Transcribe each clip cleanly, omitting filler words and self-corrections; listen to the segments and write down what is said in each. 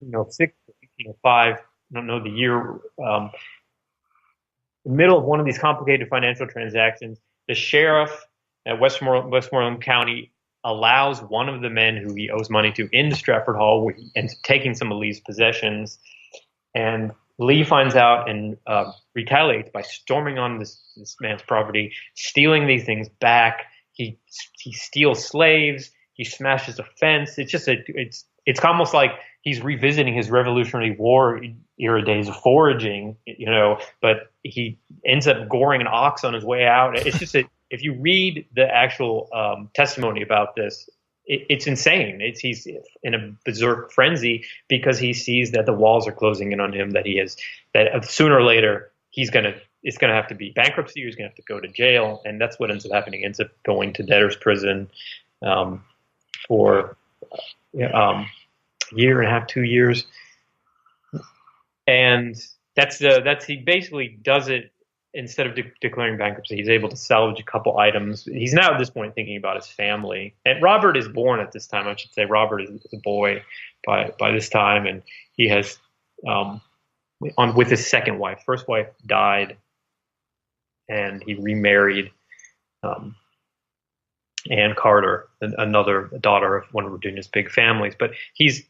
1806, 1805. I don't know the year. The middle of one of these complicated financial transactions, the sheriff at Westmoreland County allows one of the men who he owes money to into Stratford Hall, where he ends up taking some of Lee's possessions. And Lee finds out and retaliates by storming on this man's property, stealing these things back. He steals slaves. He smashes a fence. It's almost like he's revisiting his Revolutionary War era days of foraging, but he ends up goring an ox on his way out. It's just if you read the actual testimony about this, it's insane. He's in a berserk frenzy because he sees that the walls are closing in on him. That sooner or later it's gonna have to be bankruptcy. He's gonna have to go to jail, and that's what ends up happening. He ends up going to debtor's prison for a year and a half, 2 years, and that's he basically does it. Instead of declaring bankruptcy, he's able to salvage a couple items. He's now at this point thinking about his family. And Robert is born at this time. I should say Robert is a boy by this time, and he has with his second wife. First wife died, and he remarried Ann Carter, another daughter of one of Virginia's big families. But he's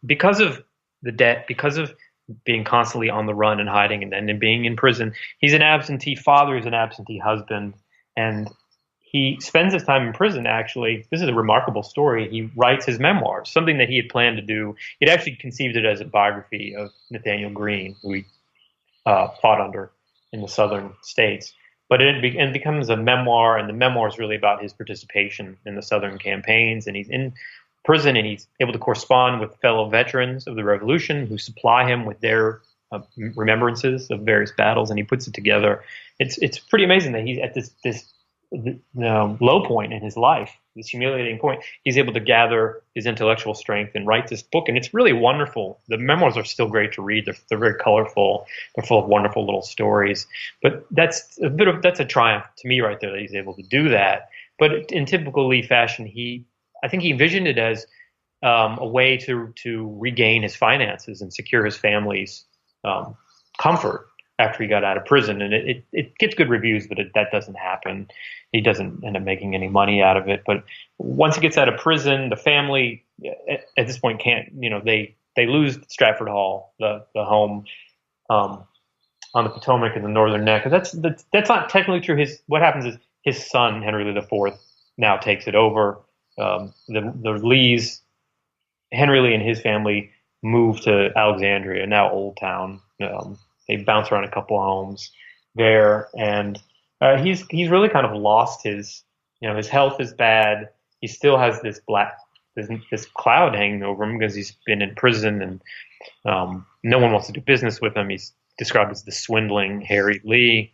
because of the debt, because of being constantly on the run and hiding and then being in prison. He's an absentee father, he's an absentee husband, and he spends his time in prison, actually. This is a remarkable story. He writes his memoirs, something that he had planned to do. He'd actually conceived it as a biography of Nathanael Greene, who he fought under in the southern states. But it becomes a memoir, and the memoir is really about his participation in the southern campaigns, and he's in prison, and he's able to correspond with fellow veterans of the Revolution who supply him with their remembrances of various battles, and he puts it together. It's pretty amazing that he's at this low point in his life, this humiliating point. He's able to gather his intellectual strength and write this book, and it's really wonderful. The memoirs are still great to read. They're very colorful. They're full of wonderful little stories. But that's a triumph to me right there that he's able to do that. But in typical Lee fashion, I think he envisioned it as a way to regain his finances and secure his family's comfort after he got out of prison. And it gets good reviews, but that doesn't happen. He doesn't end up making any money out of it. But once he gets out of prison, the family at this point can't, they lose Stratford Hall, the home on the Potomac in the Northern Neck. That's not technically true. What happens is his son, Henry Lee IV, now takes it over. The Lees, Henry Lee and his family moved to Alexandria, now Old Town. They bounce around a couple of homes there, and he's really kind of lost his health is bad. He still has this cloud hanging over him because he's been in prison, and no one wants to do business with him. He's described as the swindling Harry Lee,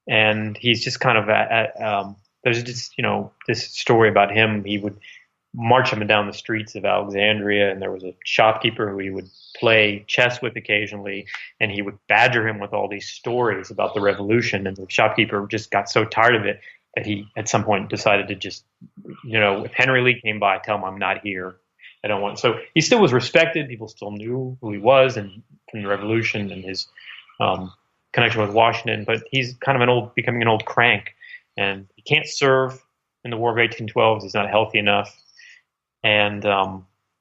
and he's just kind of there's just, this story about him. He would march up and down the streets of Alexandria, and there was a shopkeeper who he would play chess with occasionally, and he would badger him with all these stories about the Revolution. And the shopkeeper just got so tired of it that he, at some point, decided to just, if Henry Lee came by, tell him I'm not here. I don't want. So he still was respected. People still knew who he was and from the Revolution and his connection with Washington. But he's kind of becoming an old crank. And he can't serve in the War of 1812. He's not healthy enough. And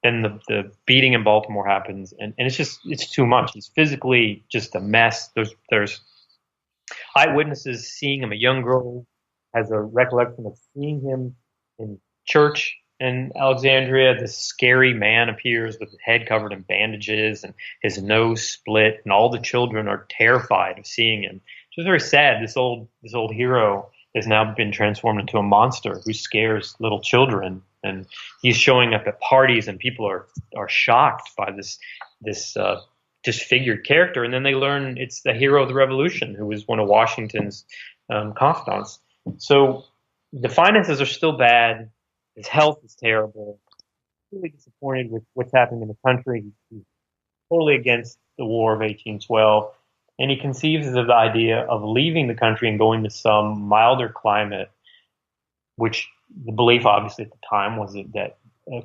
then the beating in Baltimore happens, and it's too much. He's physically just a mess. There's eyewitnesses seeing him. A young girl has a recollection of seeing him in church in Alexandria. This scary man appears with his head covered in bandages and his nose split, and all the children are terrified of seeing him. It's just very sad. This old hero has now been transformed into a monster who scares little children, and he's showing up at parties, and people are shocked by this disfigured character. And then they learn it's the hero of the Revolution, who was one of Washington's confidants. So the finances are still bad. His health is terrible. He's really disappointed with what's happening in the country. He's totally against the War of 1812. And he conceives of the idea of leaving the country and going to some milder climate, which the belief obviously at the time was that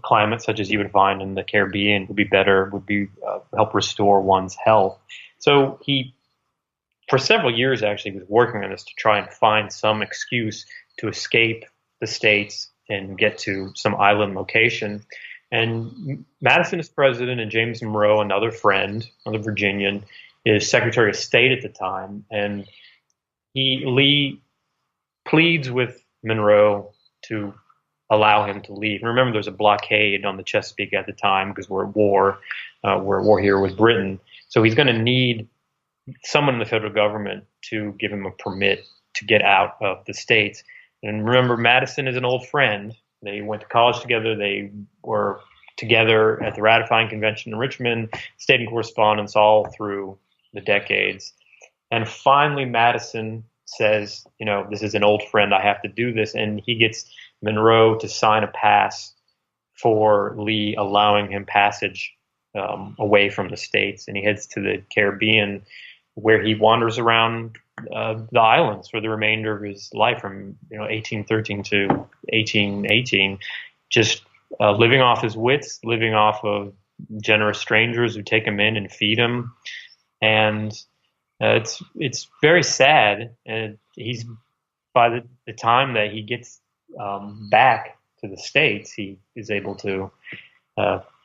climate such as you would find in the Caribbean would be better, would be help restore one's health. So he, for several years, actually was working on this to try and find some excuse to escape the States and get to some island location. And Madison is president, and James Monroe, another friend, another Virginian, is Secretary of State at the time. And Lee pleads with Monroe to allow him to leave. And remember, there's a blockade on the Chesapeake at the time because we're at war. We're at war here with Britain. So he's going to need someone in the federal government to give him a permit to get out of the States. And remember, Madison is an old friend. They went to college together. They were together at the ratifying convention in Richmond, stayed in correspondence all through the decades. And finally, Madison says, this is an old friend. I have to do this. And he gets Monroe to sign a pass for Lee, allowing him passage away from the States. And he heads to the Caribbean, where he wanders around the islands for the remainder of his life, from 1813 to 1818, just living off his wits, living off of generous strangers who take him in and feed him. And it's very sad. And he's, by the time that he gets back to the States, he is able to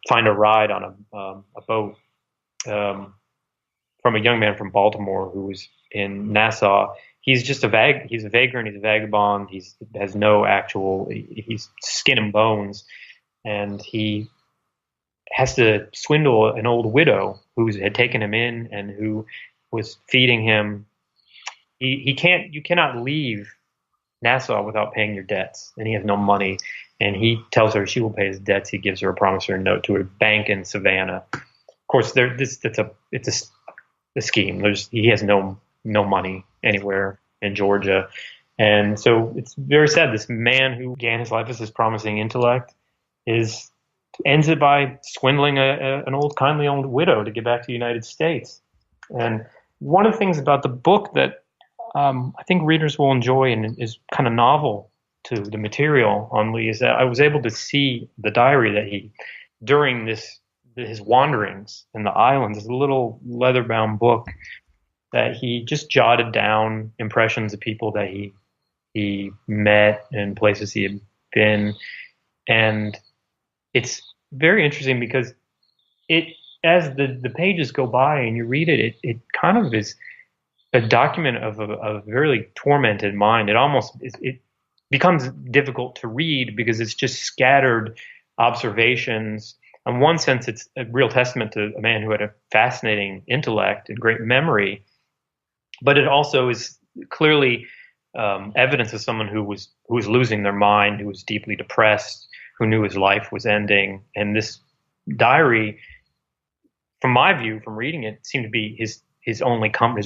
find a ride on a boat from a young man from Baltimore who was in Nassau. He's just he's a vagrant, he's a vagabond, he's skin and bones, and he has to swindle an old widow who had taken him in and who was feeding him. You cannot leave Nassau without paying your debts, and he has no money, and he tells her she will pay his debts. He gives her a promissory note to a bank in Savannah. Of course, it's a scheme. He has no money anywhere in Georgia. And so it's very sad. This man who began his life as this promising intellect ends it by swindling an kindly old widow to get back to the United States. And one of the things about the book that I think readers will enjoy and is kind of novel to the material on Lee is that I was able to see the diary that he, during his wanderings in the islands, is a little leather-bound book that he just jotted down impressions of people that he met and places he had been. And it's very interesting because as the pages go by and you read it kind of is a document of a very tormented mind. It becomes difficult to read because it's just scattered observations. In one sense, it's a real testament to a man who had a fascinating intellect and great memory, but it also is clearly evidence of someone who was losing their mind, who was deeply depressed, who knew his life was ending. And this diary, from my view, from reading it, seemed to be his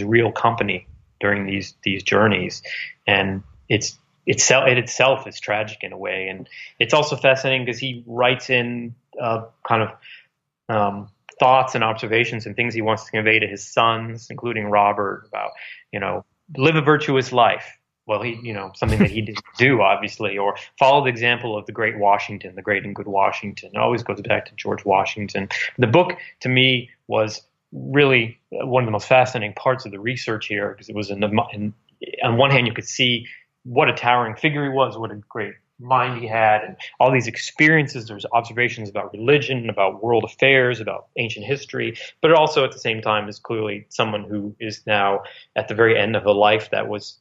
real company during these journeys. And it itself is tragic in a way. And it's also fascinating because he writes in kind of thoughts and observations and things he wants to convey to his sons, including Robert, about, live a virtuous life. Well, something that he didn't do, obviously, or follow the example of the great Washington, the great and good Washington. It always goes back to George Washington. The book, to me, was really one of the most fascinating parts of the research here, because it was on one hand, you could see what a towering figure he was, what a great mind he had, and all these experiences. There's observations about religion, about world affairs, about ancient history, but it also at the same time is clearly someone who is now at the very end of a life that was,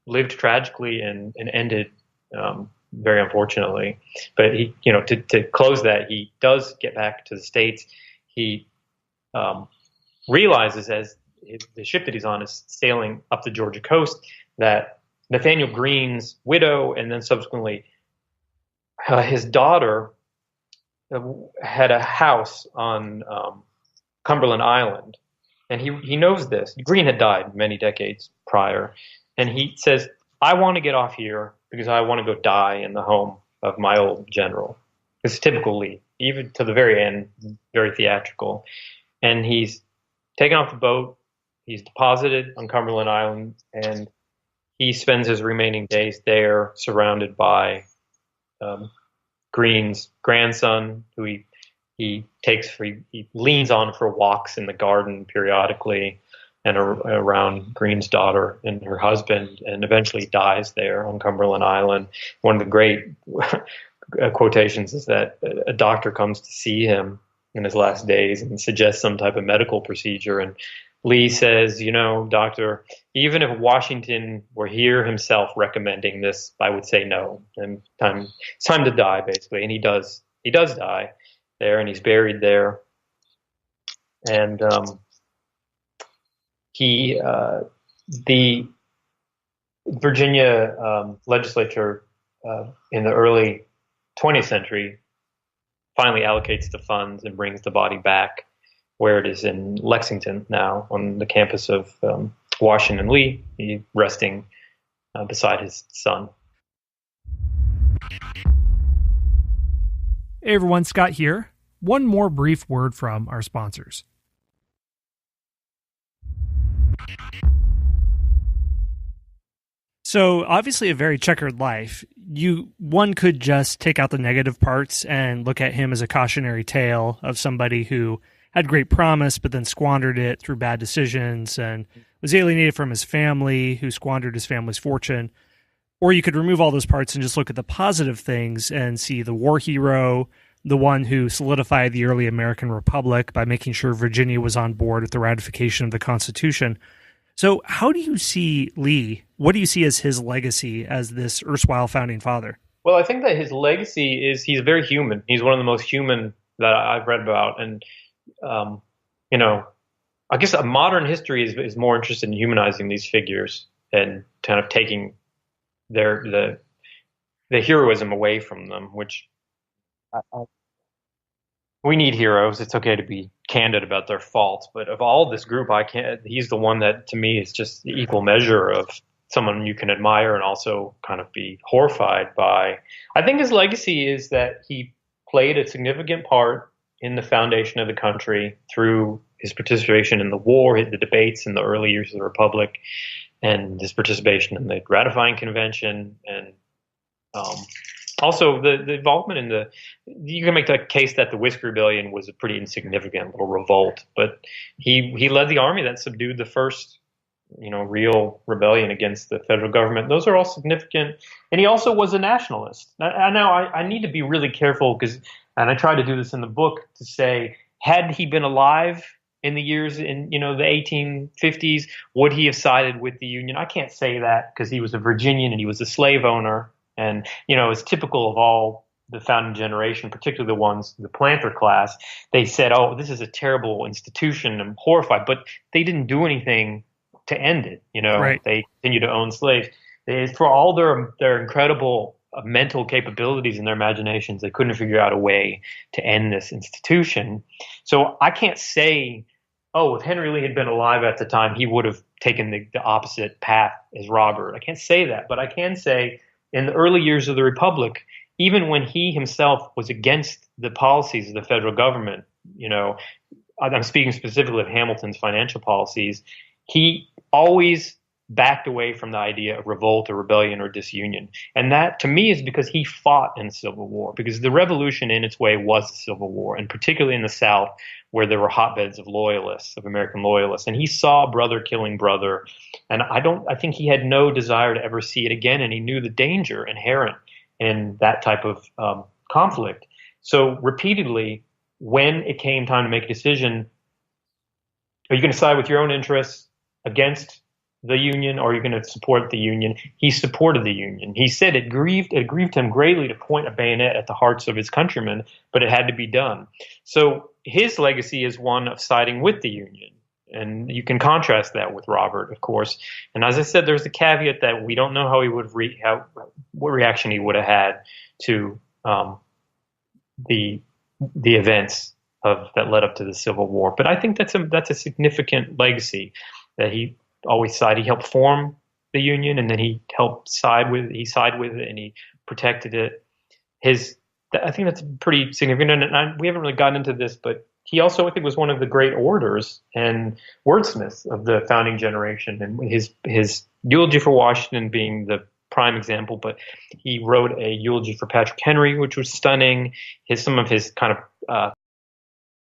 lived tragically and ended very unfortunately. But he, to close that, he does get back to the States. He realizes as the ship that he's on is sailing up the Georgia coast that Nathanael Greene's widow and then subsequently his daughter had a house on Cumberland Island. And he knows this. Greene had died many decades prior. And he says, I want to get off here because I want to go die in the home of my old general. It's typical Lee, even to the very end, very theatrical. And he's taken off the boat. He's deposited on Cumberland Island, and he spends his remaining days there surrounded by um, Greene's grandson, who he leans on for walks in the garden periodically, and around Greene's daughter and her husband, and eventually dies there on Cumberland Island. One of the great quotations is that a doctor comes to see him in his last days and suggests some type of medical procedure, and Lee says, doctor, even if Washington were here himself recommending this, I would say no. And it's time to die, basically. And he does die there, and he's buried there. And the Virginia legislature in the early 20th century finally allocates the funds and brings the body back where it is in Lexington now, on the campus of Washington Lee, resting beside his son. Hey everyone, Scott here. One more brief word from our sponsors. So obviously a very checkered life. One could just take out the negative parts and look at him as a cautionary tale of somebody who had great promise, but then squandered it through bad decisions and was alienated from his family, who squandered his family's fortune. Or you could remove all those parts and just look at the positive things and see the war hero, the one who solidified the early American Republic by making sure Virginia was on board with the ratification of the Constitution. So how do you see Lee? What do you see as his legacy as this erstwhile founding father? Well, I think that his legacy is he's very human. He's one of the most human that I've read about. And I guess a modern history is more interested in humanizing these figures and kind of taking the heroism away from them, which we need heroes. It's okay to be candid about their faults, but of all this group, he's the one that to me is just the equal measure of someone you can admire and also kind of be horrified by. I think his legacy is that he played a significant part in the foundation of the country through his participation in the war, the debates in the early years of the Republic, and his participation in the ratifying convention, and also the involvement in you can make the case that the Whiskey Rebellion was a pretty insignificant little revolt, but he led the army that subdued the first real rebellion against the federal government. Those are all significant. And he also was a nationalist. Now I need to be really careful and I try to do this in the book, to say, had he been alive in the years in the 1850s, would he have sided with the Union? I can't say that, because he was a Virginian and he was a slave owner, and it's typical of all the founding generation, particularly the planter class. They said, "Oh, this is a terrible institution. I'm horrified," but they didn't do anything to end it. Right. They continued to own slaves. For all their incredible mental capabilities and their imaginations, they couldn't figure out a way to end this institution. So I can't say, oh, if Henry Lee had been alive at the time, he would have taken the opposite path as Robert. I can't say that, but I can say in the early years of the Republic, even when he himself was against the policies of the federal government, I'm speaking specifically of Hamilton's financial policies, he always backed away from the idea of revolt or rebellion or disunion. And that, to me, is because he fought in the Civil War, because the Revolution in its way was a civil war, and particularly in the South, where there were hotbeds of loyalists, of American loyalists. And he saw brother killing brother. And I think he had no desire to ever see it again. And he knew the danger inherent in that type of conflict. So repeatedly, when it came time to make a decision, are you going to side with your own interests against the Union, or are you going to support the Union? He supported the Union. He said it grieved him greatly to point a bayonet at the hearts of his countrymen, but it had to be done. So his legacy is one of siding with the Union. And you can contrast that with Robert, of course. And as I said, there's the caveat that we don't know how he would what reaction he would have had to the events that led up to the Civil War. But I think that's a significant legacy, that he always sided. He helped form the Union, and then he sided with it, and he protected it. I think that's pretty significant. And we haven't really gotten into this, but he also, I think, was one of the great orators and wordsmiths of the founding generation. And his eulogy for Washington being the prime example, but he wrote a eulogy for Patrick Henry, which was stunning. Some of his kind of